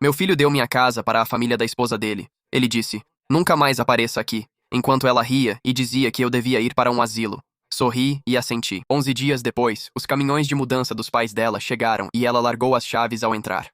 Meu filho deu minha casa para a família da esposa dele. Ele disse: nunca mais apareça aqui, enquanto ela ria e dizia que eu devia ir para um asilo. Sorri e assenti. 11 dias depois, os caminhões de mudança dos pais dela chegaram e ela largou as chaves ao entrar.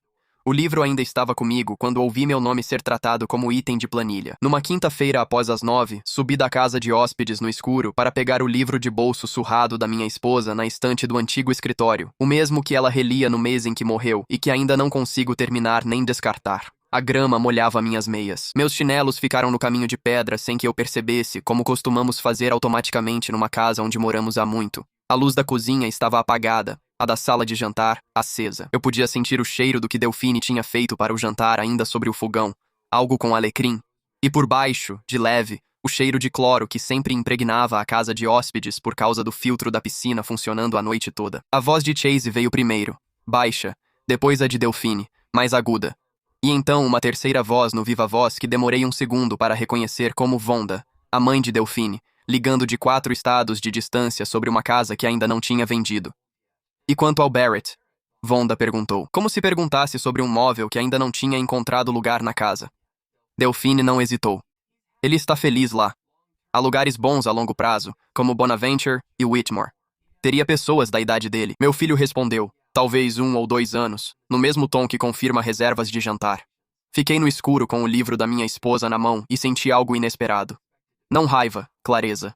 O livro ainda estava comigo quando ouvi meu nome ser tratado como item de planilha. Numa quinta-feira após as 9, subi da casa de hóspedes no escuro para pegar o livro de bolso surrado da minha esposa na estante do antigo escritório, o mesmo que ela relia no mês em que morreu e que ainda não consigo terminar nem descartar. A grama molhava minhas meias. Meus chinelos ficaram no caminho de pedra sem que eu percebesse, como costumamos fazer automaticamente numa casa onde moramos há muito. A luz da cozinha estava apagada, a da sala de jantar, acesa. Eu podia sentir o cheiro do que Delphine tinha feito para o jantar ainda sobre o fogão, algo com alecrim. E por baixo, de leve, o cheiro de cloro que sempre impregnava a casa de hóspedes por causa do filtro da piscina funcionando a noite toda. A voz de Chase veio primeiro, baixa, depois a de Delphine, mais aguda. E então uma terceira voz no viva-voz que demorei um segundo para reconhecer como Vonda, a mãe de Delphine, ligando de 4 estados de distância sobre uma casa que ainda não tinha vendido. E quanto ao Barrett? Vonda perguntou, como se perguntasse sobre um móvel que ainda não tinha encontrado lugar na casa. Delphine não hesitou. Ele está feliz lá. Há lugares bons a longo prazo, como Bonaventure e Whitmore. Teria pessoas da idade dele. Meu filho respondeu, talvez 1 ou 2 anos, no mesmo tom que confirma reservas de jantar. Fiquei no escuro com o livro da minha esposa na mão e senti algo inesperado. Não raiva, clareza.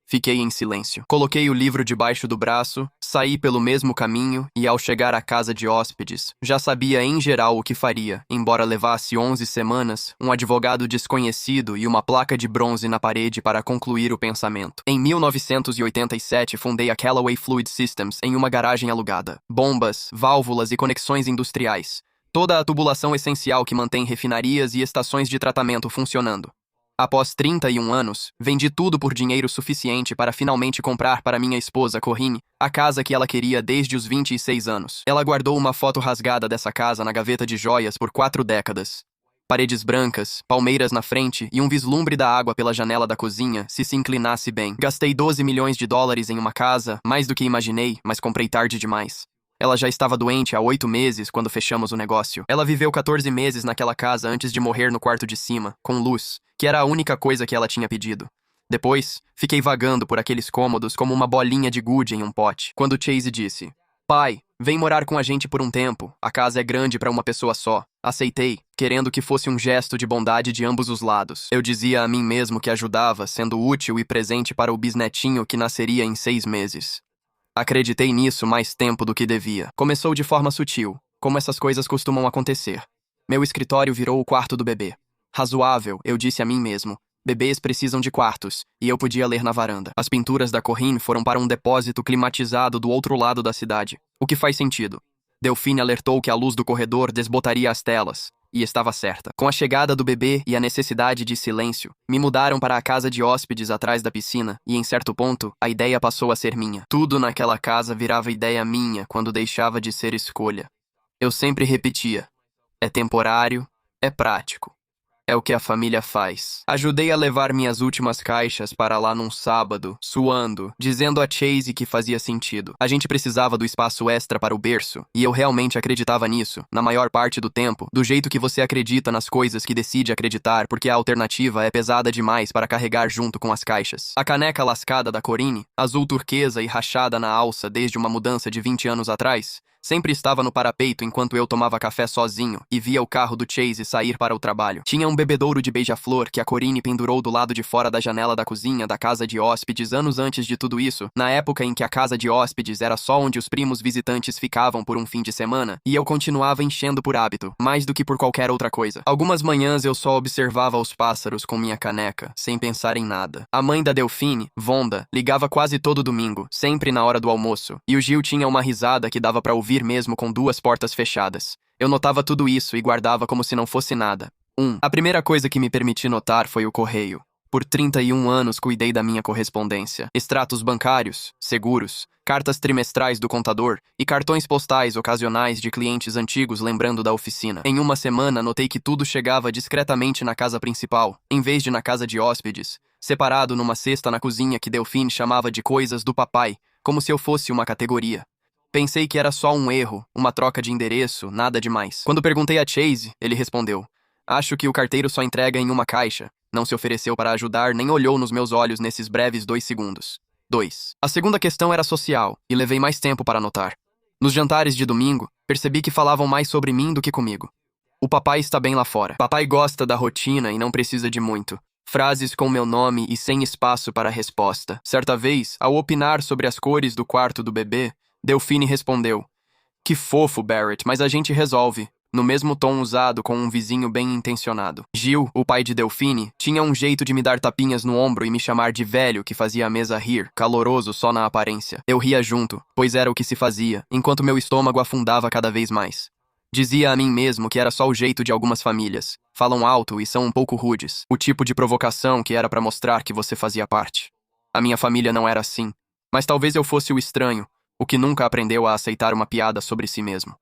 Fiquei em silêncio. Coloquei o livro debaixo do braço, saí pelo mesmo caminho e, ao chegar à casa de hóspedes, já sabia em geral o que faria, embora levasse 11 semanas, um advogado desconhecido e uma placa de bronze na parede para concluir o pensamento. Em 1987, fundei a Callaway Fluid Systems em uma garagem alugada. Bombas, válvulas e conexões industriais. Toda a tubulação essencial que mantém refinarias e estações de tratamento funcionando. Após 31 anos, vendi tudo por dinheiro suficiente para finalmente comprar para minha esposa, Corinne, a casa que ela queria desde os 26 anos. Ela guardou uma foto rasgada dessa casa na gaveta de joias por 4 décadas. Paredes brancas, palmeiras na frente e um vislumbre da água pela janela da cozinha, se inclinasse bem. Gastei 12 milhões de dólares em uma casa, mais do que imaginei, mas comprei tarde demais. Ela já estava doente há 8 meses quando fechamos o negócio. Ela viveu 14 meses naquela casa antes de morrer no quarto de cima, com luz, que era a única coisa que ela tinha pedido. Depois, fiquei vagando por aqueles cômodos como uma bolinha de gude em um pote, quando Chase disse, pai, vem morar com a gente por um tempo, a casa é grande para uma pessoa só. Aceitei, querendo que fosse um gesto de bondade de ambos os lados. Eu dizia a mim mesmo que ajudava, sendo útil e presente para o bisnetinho que nasceria em 6 meses. Acreditei nisso mais tempo do que devia. Começou de forma sutil, como essas coisas costumam acontecer. Meu escritório virou o quarto do bebê. Razoável, eu disse a mim mesmo. Bebês precisam de quartos, e eu podia ler na varanda. As pinturas da Corinne foram para um depósito climatizado do outro lado da cidade, o que faz sentido. Delphine alertou que a luz do corredor desbotaria as telas, e estava certa. Com a chegada do bebê e a necessidade de silêncio, me mudaram para a casa de hóspedes atrás da piscina, e em certo ponto, a ideia passou a ser minha. Tudo naquela casa virava ideia minha quando deixava de ser escolha. Eu sempre repetia, é temporário, é prático. É o que a família faz. Ajudei a levar minhas últimas caixas para lá num sábado, suando, dizendo a Chase que fazia sentido. A gente precisava do espaço extra para o berço, e eu realmente acreditava nisso, na maior parte do tempo, do jeito que você acredita nas coisas que decide acreditar, porque a alternativa é pesada demais para carregar junto com as caixas. A caneca lascada da Corinne, azul turquesa e rachada na alça desde uma mudança de 20 anos atrás, sempre estava no parapeito enquanto eu tomava café sozinho e via o carro do Chase sair para o trabalho. Tinha um bebedouro de beija-flor que a Corinne pendurou do lado de fora da janela da cozinha da casa de hóspedes anos antes de tudo isso, na época em que a casa de hóspedes era só onde os primos visitantes ficavam por um fim de semana, e eu continuava enchendo por hábito, mais do que por qualquer outra coisa. Algumas manhãs eu só observava os pássaros com minha caneca, sem pensar em nada. A mãe da Delphine, Vonda, ligava quase todo domingo, sempre na hora do almoço, e o Gil tinha uma risada que dava para ouvir mesmo com 2 portas fechadas. Eu notava tudo isso e guardava como se não fosse nada. A primeira coisa que me permiti notar foi o correio. Por 31 anos cuidei da minha correspondência. Extratos bancários, seguros, cartas trimestrais do contador e cartões postais ocasionais de clientes antigos lembrando da oficina. Em uma semana notei que tudo chegava discretamente na casa principal, em vez de na casa de hóspedes, separado numa cesta na cozinha que Delphine chamava de coisas do papai, como se eu fosse uma categoria. Pensei que era só um erro, uma troca de endereço, nada demais. Quando perguntei a Chase, ele respondeu: acho que o carteiro só entrega em uma caixa. Não se ofereceu para ajudar, nem olhou nos meus olhos nesses breves 2 segundos. 2. A segunda questão era social, e levei mais tempo para anotar. Nos jantares de domingo, percebi que falavam mais sobre mim do que comigo. O papai está bem lá fora. Papai gosta da rotina e não precisa de muito. Frases com meu nome e sem espaço para resposta. Certa vez, ao opinar sobre as cores do quarto do bebê, Delphine respondeu: que fofo, Barrett, mas a gente resolve. No mesmo tom usado com um vizinho bem intencionado. Gil, o pai de Delphine, tinha um jeito de me dar tapinhas no ombro e me chamar de velho que fazia a mesa rir, caloroso só na aparência. Eu ria junto, pois era o que se fazia, enquanto meu estômago afundava cada vez mais. Dizia a mim mesmo que era só o jeito de algumas famílias. Falam alto e são um pouco rudes. O tipo de provocação que era para mostrar que você fazia parte. A minha família não era assim. Mas talvez eu fosse o estranho, o que nunca aprendeu a aceitar uma piada sobre si mesmo.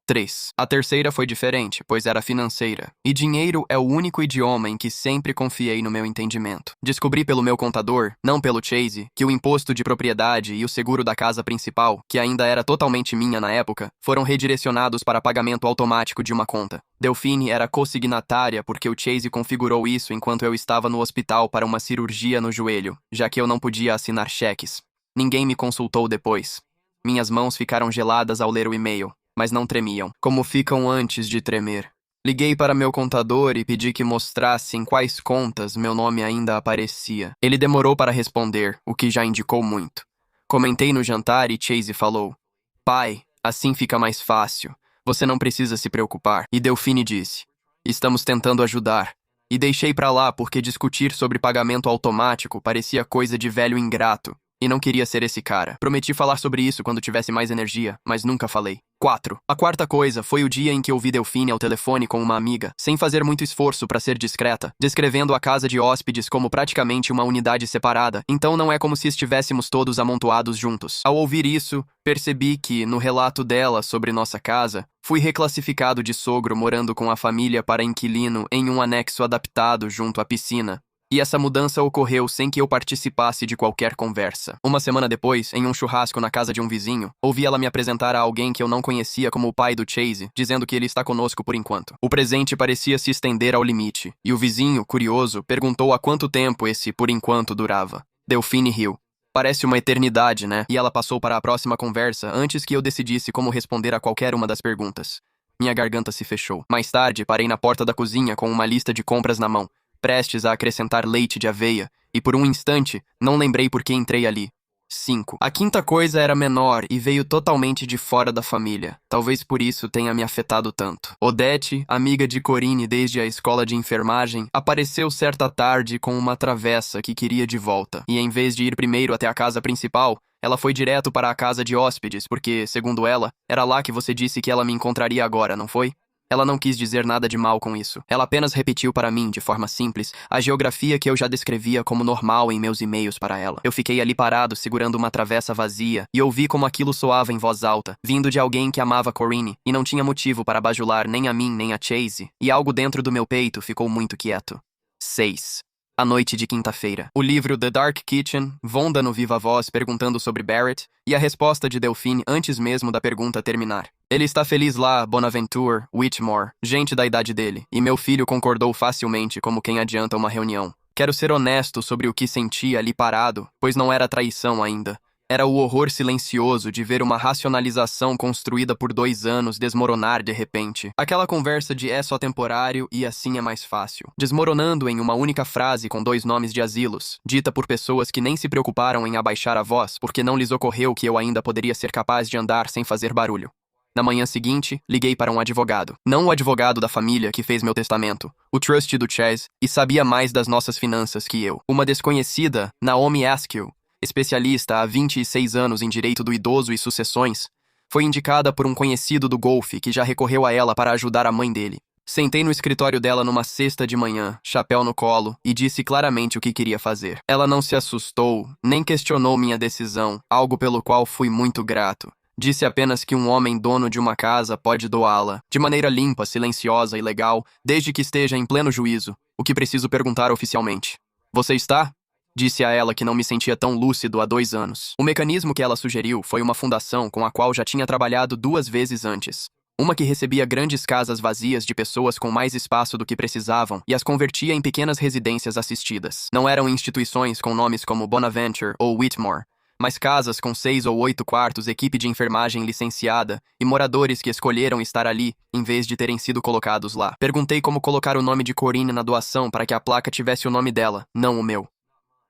3. A terceira foi diferente, pois era financeira. E dinheiro é o único idioma em que sempre confiei no meu entendimento. Descobri pelo meu contador, não pelo Chase, que o imposto de propriedade e o seguro da casa principal, que ainda era totalmente minha na época, foram redirecionados para pagamento automático de uma conta. Delphine era consignatária porque o Chase configurou isso enquanto eu estava no hospital para uma cirurgia no joelho, já que eu não podia assinar cheques. Ninguém me consultou depois. Minhas mãos ficaram geladas ao ler o e-mail, mas não tremiam, como ficam antes de tremer. Liguei para meu contador e pedi que mostrasse em quais contas meu nome ainda aparecia. Ele demorou para responder, o que já indicou muito. Comentei no jantar e Chase falou: pai, assim fica mais fácil. Você não precisa se preocupar. E Delphine disse: estamos tentando ajudar. E deixei pra lá porque discutir sobre pagamento automático parecia coisa de velho ingrato. E não queria ser esse cara. Prometi falar sobre isso quando tivesse mais energia, mas nunca falei. 4. A quarta coisa foi o dia em que ouvi Delphine ao telefone com uma amiga, sem fazer muito esforço para ser discreta, descrevendo a casa de hóspedes como praticamente uma unidade separada, então não é como se estivéssemos todos amontoados juntos. Ao ouvir isso, percebi que, no relato dela sobre nossa casa, fui reclassificado de sogro morando com a família para inquilino em um anexo adaptado junto à piscina. E essa mudança ocorreu sem que eu participasse de qualquer conversa. Uma semana depois, em um churrasco na casa de um vizinho, ouvi ela me apresentar a alguém que eu não conhecia como o pai do Chase, dizendo que ele está conosco por enquanto. O presente parecia se estender ao limite, e o vizinho, curioso, perguntou há quanto tempo esse por enquanto durava. Delphine riu. Parece uma eternidade, né? E ela passou para a próxima conversa antes que eu decidisse como responder a qualquer uma das perguntas. Minha garganta se fechou. Mais tarde, parei na porta da cozinha com uma lista de compras na mão, prestes a acrescentar leite de aveia, e por um instante, não lembrei por que entrei ali. 5. A quinta coisa era menor e veio totalmente de fora da família. Talvez por isso tenha me afetado tanto. Odete, amiga de Corinne desde a escola de enfermagem, apareceu certa tarde com uma travessa que queria de volta. E em vez de ir primeiro até a casa principal, ela foi direto para a casa de hóspedes, porque, segundo ela, era lá que você disse que ela me encontraria agora, não foi? Ela não quis dizer nada de mal com isso. Ela apenas repetiu para mim, de forma simples, a geografia que eu já descrevia como normal em meus e-mails para ela. Eu fiquei ali parado, segurando uma travessa vazia, e ouvi como aquilo soava em voz alta, vindo de alguém que amava Corinne, e não tinha motivo para bajular nem a mim nem a Chase, e algo dentro do meu peito ficou muito quieto. 6. A noite de quinta-feira. O livro The Dark Kitchen, Vonda no viva voz perguntando sobre Barrett, e a resposta de Delphine antes mesmo da pergunta terminar. Ele está feliz lá, Bonaventure, Whitmore, gente da idade dele, e meu filho concordou facilmente como quem adianta uma reunião. Quero ser honesto sobre o que senti ali parado, pois não era traição ainda. Era o horror silencioso de ver uma racionalização construída por 2 anos desmoronar de repente. Aquela conversa de é só temporário e assim é mais fácil. Desmoronando em uma única frase com 2 nomes de asilos, dita por pessoas que nem se preocuparam em abaixar a voz, porque não lhes ocorreu que eu ainda poderia ser capaz de andar sem fazer barulho. Na manhã seguinte, liguei para um advogado. Não o advogado da família que fez meu testamento, o trustee do Chase, e sabia mais das nossas finanças que eu. Uma desconhecida, Naomi Askew, especialista há 26 anos em direito do idoso e sucessões, foi indicada por um conhecido do golfe que já recorreu a ela para ajudar a mãe dele. Sentei no escritório dela numa sexta de manhã, chapéu no colo, e disse claramente o que queria fazer. Ela não se assustou, nem questionou minha decisão, algo pelo qual fui muito grato. Disse apenas que um homem dono de uma casa pode doá-la, de maneira limpa, silenciosa e legal, desde que esteja em pleno juízo, o que preciso perguntar oficialmente. Você está? Disse a ela que não me sentia tão lúcido há 2 anos. O mecanismo que ela sugeriu foi uma fundação com a qual já tinha trabalhado 2 vezes antes. Uma que recebia grandes casas vazias de pessoas com mais espaço do que precisavam e as convertia em pequenas residências assistidas. Não eram instituições com nomes como Bonaventure ou Whitmore, mas casas com 6 ou 8 quartos, equipe de enfermagem licenciada e moradores que escolheram estar ali em vez de terem sido colocados lá. Perguntei como colocar o nome de Corinne na doação para que a placa tivesse o nome dela, não o meu.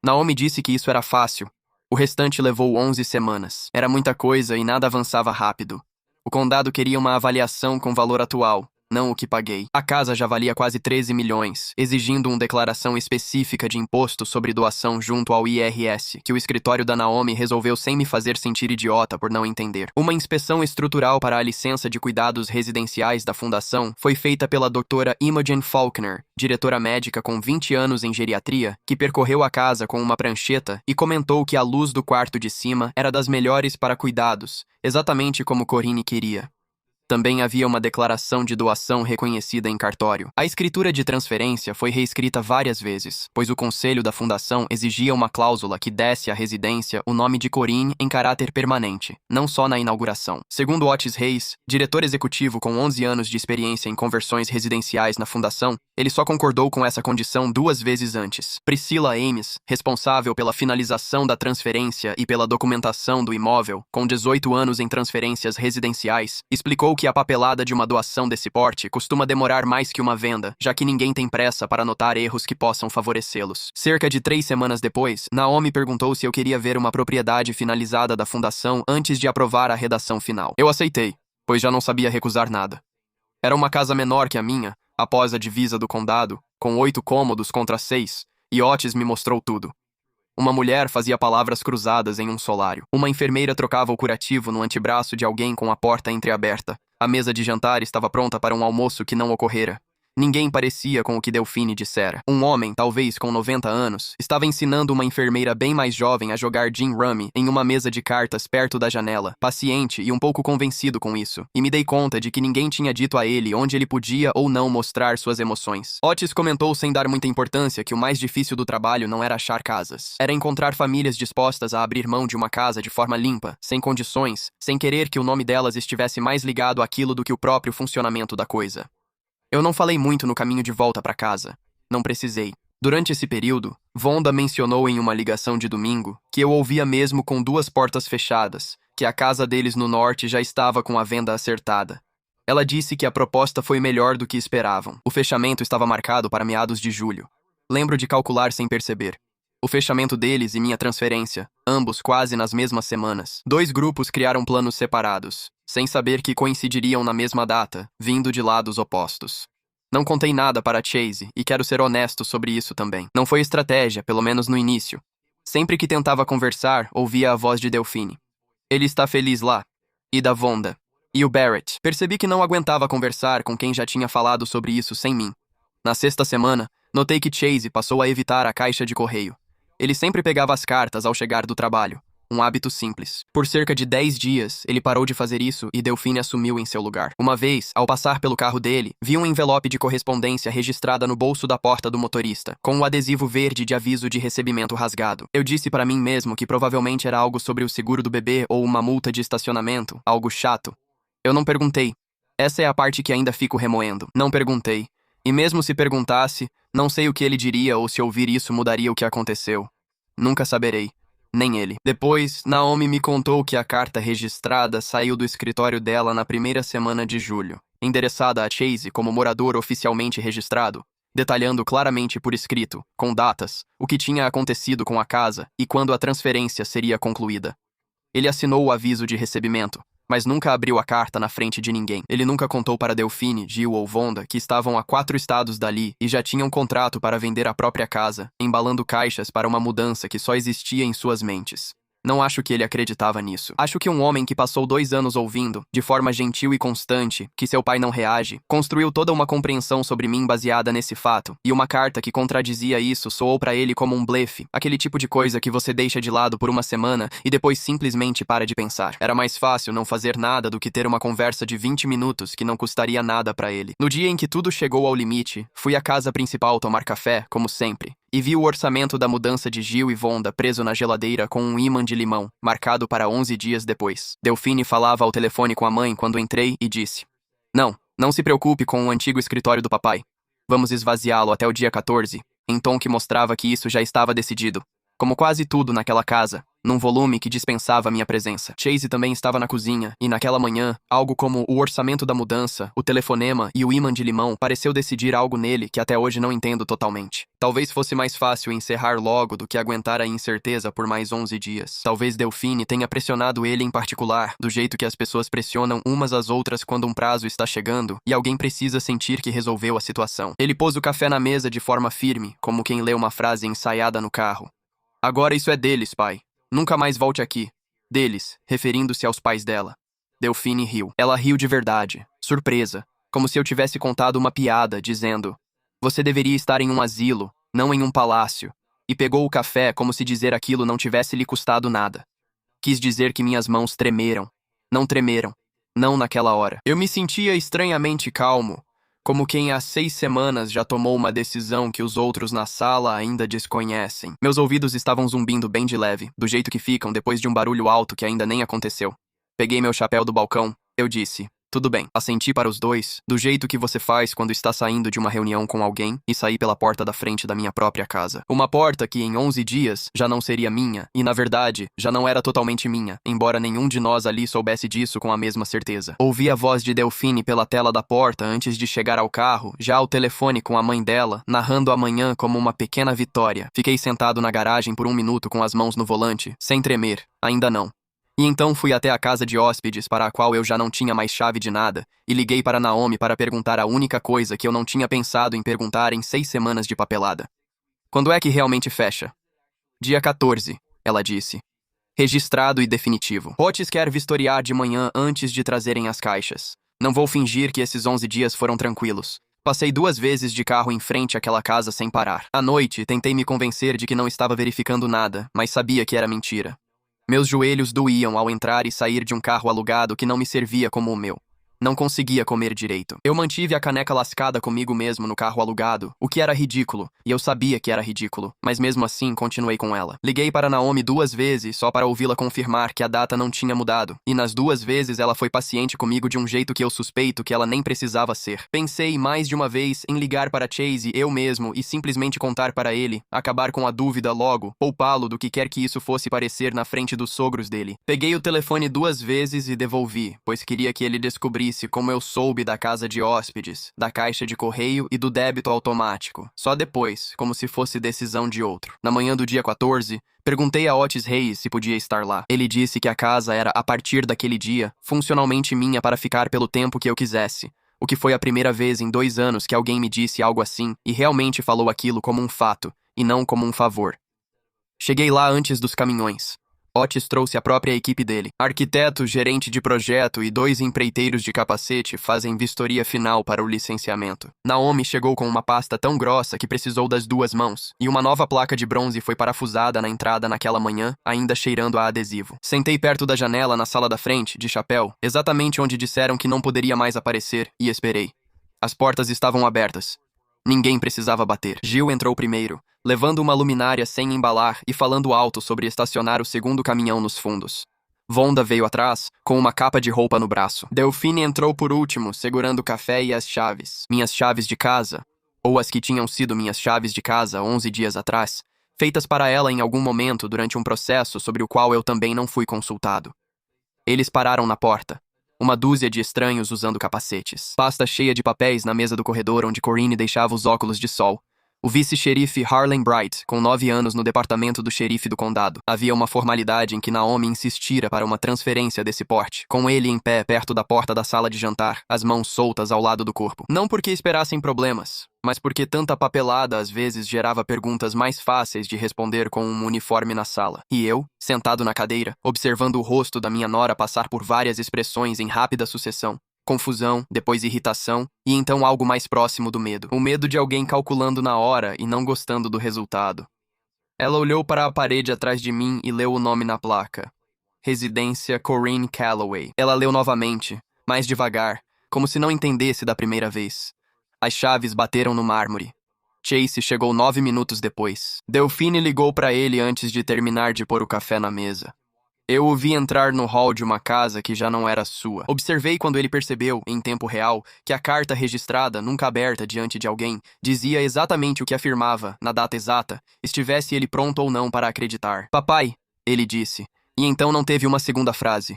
Naomi disse que isso era fácil. O restante levou 11 semanas. Era muita coisa e nada avançava rápido. O condado queria uma avaliação com valor atual, não o que paguei. A casa já valia quase 13 milhões, exigindo uma declaração específica de imposto sobre doação junto ao IRS, que o escritório da Naomi resolveu sem me fazer sentir idiota por não entender. Uma inspeção estrutural para a licença de cuidados residenciais da fundação foi feita pela doutora Imogen Faulkner, diretora médica com 20 anos em geriatria, que percorreu a casa com uma prancheta e comentou que a luz do quarto de cima era das melhores para cuidados, exatamente como Corinne queria. Também havia uma declaração de doação reconhecida em cartório. A escritura de transferência foi reescrita várias vezes, pois o conselho da fundação exigia uma cláusula que desse à residência o nome de Corinne em caráter permanente, não só na inauguração. Segundo Otis Reis, diretor executivo com 11 anos de experiência em conversões residenciais na fundação, ele só concordou com essa condição 2 vezes antes. Priscilla Ames, responsável pela finalização da transferência e pela documentação do imóvel, com 18 anos em transferências residenciais, explicou que a papelada de uma doação desse porte costuma demorar mais que uma venda, já que ninguém tem pressa para anotar erros que possam favorecê-los. Cerca de 3 semanas depois, Naomi perguntou se eu queria ver uma propriedade finalizada da fundação antes de aprovar a redação final. Eu aceitei, pois já não sabia recusar nada. Era uma casa menor que a minha, após a divisa do condado, com 8 cômodos contra 6, e Otis me mostrou tudo. Uma mulher fazia palavras cruzadas em um solário. Uma enfermeira trocava o curativo no antebraço de alguém com a porta entreaberta. A mesa de jantar estava pronta para um almoço que não ocorrera. Ninguém parecia com o que Delphine dissera. Um homem, talvez com 90 anos, estava ensinando uma enfermeira bem mais jovem a jogar gin rummy em uma mesa de cartas perto da janela, paciente e um pouco convencido com isso. E me dei conta de que ninguém tinha dito a ele onde ele podia ou não mostrar suas emoções. Otis comentou sem dar muita importância que o mais difícil do trabalho não era achar casas. Era encontrar famílias dispostas a abrir mão de uma casa de forma limpa, sem condições, sem querer que o nome delas estivesse mais ligado àquilo do que o próprio funcionamento da coisa. Eu não falei muito no caminho de volta para casa. Não precisei. Durante esse período, Vonda mencionou em uma ligação de domingo que eu ouvia mesmo com 2 portas fechadas, que a casa deles no norte já estava com a venda acertada. Ela disse que a proposta foi melhor do que esperavam. O fechamento estava marcado para meados de julho. Lembro de calcular sem perceber. O fechamento deles e minha transferência, ambos quase nas mesmas semanas. 2 grupos criaram planos separados, sem saber que coincidiriam na mesma data, vindo de lados opostos. Não contei nada para Chase e quero ser honesto sobre isso também. Não foi estratégia, pelo menos no início. Sempre que tentava conversar, ouvia a voz de Delphine. Ele está feliz lá. E da Vonda. E o Barrett. Percebi que não aguentava conversar com quem já tinha falado sobre isso sem mim. Na 6ª semana, notei que Chase passou a evitar a caixa de correio. Ele sempre pegava as cartas ao chegar do trabalho. Um hábito simples. Por cerca de 10 dias, ele parou de fazer isso e Delphine assumiu em seu lugar. Uma vez, ao passar pelo carro dele, vi um envelope de correspondência registrada no bolso da porta do motorista, com um adesivo verde de aviso de recebimento rasgado. Eu disse para mim mesmo que provavelmente era algo sobre o seguro do bebê ou uma multa de estacionamento, algo chato. Eu não perguntei. Essa é a parte que ainda fico remoendo. Não perguntei. E mesmo se perguntasse, não sei o que ele diria ou se ouvir isso mudaria o que aconteceu. Nunca saberei. Nem ele. Depois, Naomi me contou que a carta registrada saiu do escritório dela na 1ª semana de julho, endereçada a Chase como morador oficialmente registrado, detalhando claramente por escrito, com datas, o que tinha acontecido com a casa e quando a transferência seria concluída. Ele assinou o aviso de recebimento, mas nunca abriu a carta na frente de ninguém. Ele nunca contou para Delphine, Jill ou Vonda que estavam a 4 estados dali e já tinham contrato para vender a própria casa, embalando caixas para uma mudança que só existia em suas mentes. Não acho que ele acreditava nisso. Acho que um homem que passou 2 anos ouvindo, de forma gentil e constante, que seu pai não reage, construiu toda uma compreensão sobre mim baseada nesse fato, e uma carta que contradizia isso soou para ele como um blefe, aquele tipo de coisa que você deixa de lado por uma semana e depois simplesmente para de pensar. Era mais fácil não fazer nada do que ter uma conversa de 20 minutos que não custaria nada para ele. No dia em que tudo chegou ao limite, fui à casa principal tomar café, como sempre, e vi o orçamento da mudança de Gil e Vonda preso na geladeira com um ímã de limão, marcado para 11 dias depois. Delphine falava ao telefone com a mãe quando entrei e disse: Não se preocupe com o antigo escritório do papai. Vamos esvaziá-lo até o dia 14, em tom que mostrava que isso já estava decidido. Como quase tudo naquela casa, num volume que dispensava minha presença. Chase também estava na cozinha, e naquela manhã, algo como o orçamento da mudança, o telefonema e o ímã de limão pareceu decidir algo nele que até hoje não entendo totalmente. Talvez fosse mais fácil encerrar logo do que aguentar a incerteza por mais 11 dias. Talvez Delphine tenha pressionado ele em particular, do jeito que as pessoas pressionam umas às outras quando um prazo está chegando e alguém precisa sentir que resolveu a situação. Ele pôs o café na mesa de forma firme, como quem lê uma frase ensaiada no carro. Agora isso é deles, pai. Nunca mais volte aqui. Deles, referindo-se aos pais dela. Delphine riu. Ela riu de verdade, surpresa, como se eu tivesse contado uma piada, dizendo: Você deveria estar em um asilo, não em um palácio. E pegou o café como se dizer aquilo não tivesse lhe custado nada. Quis dizer que minhas mãos tremeram. Não tremeram. Não naquela hora. Eu me sentia estranhamente calmo, como quem há 6 semanas já tomou uma decisão que os outros na sala ainda desconhecem. Meus ouvidos estavam zumbindo bem de leve, do jeito que ficam depois de um barulho alto que ainda nem aconteceu. Peguei meu chapéu do balcão, eu disse: Tudo bem. Assenti para os dois, do jeito que você faz quando está saindo de uma reunião com alguém, e saí pela porta da frente da minha própria casa. Uma porta que em 11 dias já não seria minha, e na verdade, já não era totalmente minha, embora nenhum de nós ali soubesse disso com a mesma certeza. Ouvi a voz de Delphine pela tela da porta antes de chegar ao carro, já ao telefone com a mãe dela, narrando a manhã como uma pequena vitória. Fiquei sentado na garagem por 1 minuto com as mãos no volante, sem tremer, ainda não. E então fui até a casa de hóspedes para a qual eu já não tinha mais chave de nada, e liguei para Naomi para perguntar a única coisa que eu não tinha pensado em perguntar em 6 semanas de papelada. Quando é que realmente fecha? Dia 14, ela disse. Registrado e definitivo. Otis quer vistoriar de manhã antes de trazerem as caixas. Não vou fingir que esses 11 dias foram tranquilos. Passei 2 vezes de carro em frente àquela casa sem parar. À noite, tentei me convencer de que não estava verificando nada, mas sabia que era mentira. Meus joelhos doíam ao entrar e sair de um carro alugado que não me servia como o meu. Não conseguia comer direito. Eu mantive a caneca lascada comigo mesmo no carro alugado, o que era ridículo, e eu sabia que era ridículo, mas mesmo assim continuei com ela. Liguei para Naomi 2 vezes só para ouvi-la confirmar que a data não tinha mudado, e nas 2 vezes ela foi paciente comigo de um jeito que eu suspeito que ela nem precisava ser. Pensei mais de uma vez em ligar para Chase eu mesmo e simplesmente contar para ele, acabar com a dúvida logo, poupá-lo do que quer que isso fosse parecer na frente dos sogros dele. Peguei o telefone 2 vezes e devolvi, pois queria que ele descobrisse como eu soube da casa de hóspedes, da caixa de correio e do débito automático. Só depois, como se fosse decisão de outro. Na manhã do dia 14, perguntei a Otis Reis se podia estar lá. Ele disse que a casa era, a partir daquele dia, funcionalmente minha para ficar pelo tempo que eu quisesse. O que foi a primeira vez em 2 anos que alguém me disse algo assim e realmente falou aquilo como um fato, e não como um favor. Cheguei lá antes dos caminhões. Otis trouxe a própria equipe dele. Arquiteto, gerente de projeto e 2 empreiteiros de capacete fazem vistoria final para o licenciamento. Naomi chegou com uma pasta tão grossa que precisou das 2 mãos, e uma nova placa de bronze foi parafusada na entrada naquela manhã, ainda cheirando a adesivo. Sentei perto da janela na sala da frente, de chapéu, exatamente onde disseram que não poderia mais aparecer, e esperei. As portas estavam abertas. Ninguém precisava bater. Gil entrou primeiro, levando uma luminária sem embalar e falando alto sobre estacionar o segundo caminhão nos fundos. Vonda veio atrás, com uma capa de roupa no braço. Delphine entrou por último, segurando o café e as chaves. Minhas chaves de casa, ou as que tinham sido minhas chaves de casa 11 dias atrás, feitas para ela em algum momento durante um processo sobre o qual eu também não fui consultado. Eles pararam na porta. Uma dúzia de estranhos usando capacetes. Pasta cheia de papéis na mesa do corredor onde Corinne deixava os óculos de sol. O vice-xerife Harlan Bright, com 9 anos no departamento do xerife do condado. Havia uma formalidade em que Naomi insistira para uma transferência desse porte, com ele em pé perto da porta da sala de jantar, as mãos soltas ao lado do corpo. Não porque esperassem problemas, mas porque tanta papelada às vezes gerava perguntas mais fáceis de responder com um uniforme na sala. E eu, sentado na cadeira, observando o rosto da minha nora passar por várias expressões em rápida sucessão. Confusão, depois irritação, e então algo mais próximo do medo. O medo de alguém calculando na hora e não gostando do resultado. Ela olhou para a parede atrás de mim e leu o nome na placa. Residência Corinne Calloway. Ela leu novamente, mais devagar, como se não entendesse da primeira vez. As chaves bateram no mármore. Chase chegou 9 minutos depois. Delphine ligou para ele antes de terminar de pôr o café na mesa. Eu o vi entrar no hall de uma casa que já não era sua. Observei quando ele percebeu, em tempo real, que a carta registrada, nunca aberta diante de alguém, dizia exatamente o que afirmava, na data exata, estivesse ele pronto ou não para acreditar. Papai, ele disse, e então não teve uma segunda frase.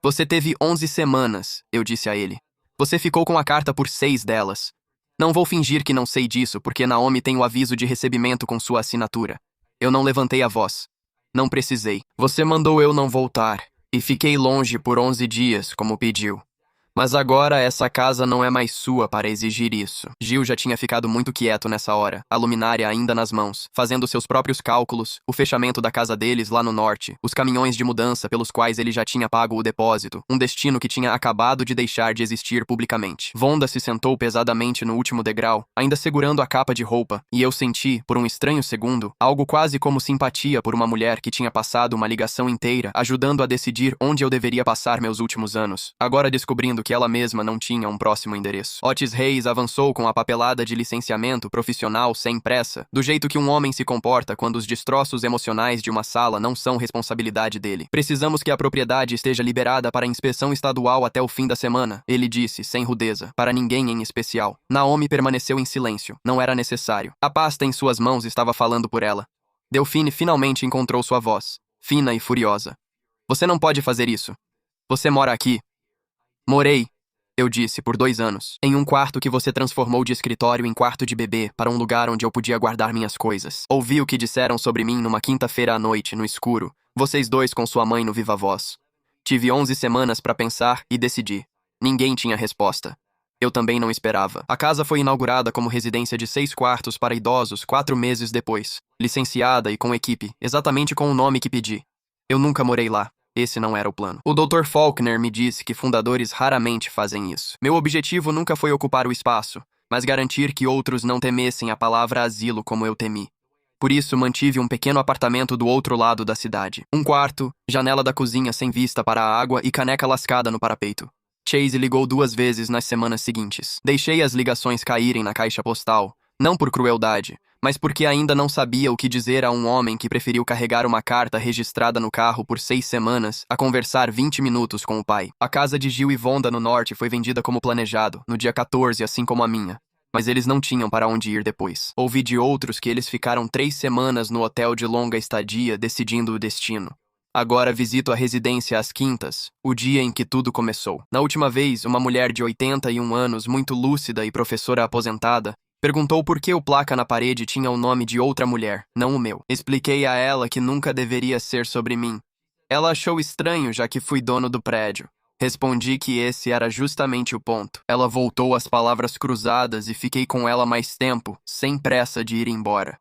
Você teve 11 semanas, eu disse a ele. Você ficou com a carta por 6 delas. Não vou fingir que não sei disso, porque Naomi tem o aviso de recebimento com sua assinatura. Eu não levantei a voz. Não precisei. Você mandou eu não voltar, e fiquei longe por 11 dias, como pediu. Mas agora essa casa não é mais sua para exigir isso. Gil já tinha ficado muito quieto nessa hora, a luminária ainda nas mãos, fazendo seus próprios cálculos, o fechamento da casa deles lá no norte, os caminhões de mudança pelos quais ele já tinha pago o depósito, um destino que tinha acabado de deixar de existir publicamente. Vonda se sentou pesadamente no último degrau, ainda segurando a capa de roupa, e eu senti, por um estranho segundo, algo quase como simpatia por uma mulher que tinha passado uma ligação inteira ajudando a decidir onde eu deveria passar meus últimos anos, agora descobrindo que ela mesma não tinha um próximo endereço. Otis Reis avançou com a papelada de licenciamento profissional sem pressa, do jeito que um homem se comporta quando os destroços emocionais de uma sala não são responsabilidade dele. Precisamos que a propriedade esteja liberada para inspeção estadual até o fim da semana, ele disse, sem rudeza, para ninguém em especial. Naomi permaneceu em silêncio. Não era necessário. A pasta em suas mãos estava falando por ela. Delphine finalmente encontrou sua voz, fina e furiosa. Você não pode fazer isso. Você mora aqui. Morei, eu disse, por 2 anos, em um quarto que você transformou de escritório em quarto de bebê para um lugar onde eu podia guardar minhas coisas. Ouvi o que disseram sobre mim numa quinta-feira à noite, no escuro, vocês dois com sua mãe no viva voz. Tive 11 semanas para pensar e decidi. Ninguém tinha resposta. Eu também não esperava. A casa foi inaugurada como residência de 6 quartos para idosos 4 meses depois, licenciada e com equipe, exatamente com o nome que pedi. Eu nunca morei lá. Esse não era o plano. O Dr. Faulkner me disse que fundadores raramente fazem isso. Meu objetivo nunca foi ocupar o espaço, mas garantir que outros não temessem a palavra asilo como eu temi. Por isso, mantive um pequeno apartamento do outro lado da cidade. Um quarto, janela da cozinha sem vista para a água e caneca lascada no parapeito. Chase ligou 2 vezes nas semanas seguintes. Deixei as ligações caírem na caixa postal, não por crueldade, mas porque ainda não sabia o que dizer a um homem que preferiu carregar uma carta registrada no carro por 6 semanas a conversar 20 minutos com o pai. A casa de Gil e Vonda no norte foi vendida como planejado, no dia 14, assim como a minha. Mas eles não tinham para onde ir depois. Ouvi de outros que eles ficaram 3 semanas no hotel de longa estadia decidindo o destino. Agora visito a residência às quintas, o dia em que tudo começou. Na última vez, uma mulher de 81 anos, muito lúcida e professora aposentada, perguntou por que o placa na parede tinha o nome de outra mulher, não o meu. Expliquei a ela que nunca deveria ser sobre mim. Ela achou estranho, já que fui dono do prédio. Respondi que esse era justamente o ponto. Ela voltou às palavras cruzadas e fiquei com ela mais tempo, sem pressa de ir embora.